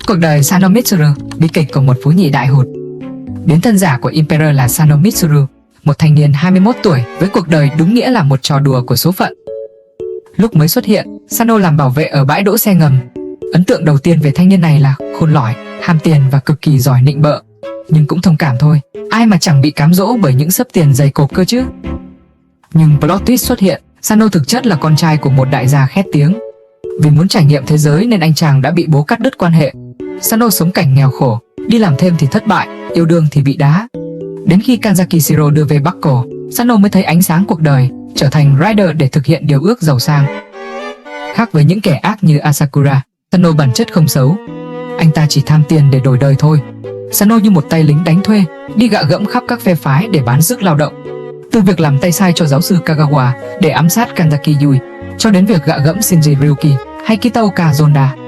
Cuộc đời Sano Mitsuru, bi kịch của một phú nhị đại hụt. Biến thân giả của Emperor là Sano Mitsuru, một thanh niên 21 tuổi với cuộc đời đúng nghĩa là một trò đùa của số phận. Lúc mới xuất hiện, Sano làm bảo vệ ở bãi đỗ xe ngầm. Ấn tượng đầu tiên về thanh niên này là khôn lỏi, ham tiền và cực kỳ giỏi nịnh bợ. Nhưng cũng thông cảm thôi, ai mà chẳng bị cám dỗ bởi những xấp tiền dày cộp cơ chứ. Nhưng plot twist xuất hiện, Sano thực chất là con trai của một đại gia khét tiếng. Vì muốn trải nghiệm thế giới nên anh chàng đã bị bố cắt đứt quan hệ. Sano sống cảnh nghèo khổ, đi làm thêm thì thất bại, yêu đương thì bị đá. Đến khi Kanzaki Shiro đưa về Bắc Cổ, Sano mới thấy ánh sáng cuộc đời, trở thành Rider để thực hiện điều ước giàu sang. Khác với những kẻ ác như Asakura, Sano bản chất không xấu. Anh ta chỉ tham tiền để đổi đời thôi. Sano như một tay lính đánh thuê, đi gạ gẫm khắp các phe phái để bán sức lao động. Từ việc làm tay sai cho giáo sư Kagawa để ám sát Kanzaki Yui, cho đến việc gạ gẫm Shinji Ryuki hay Kitaoka Zonda.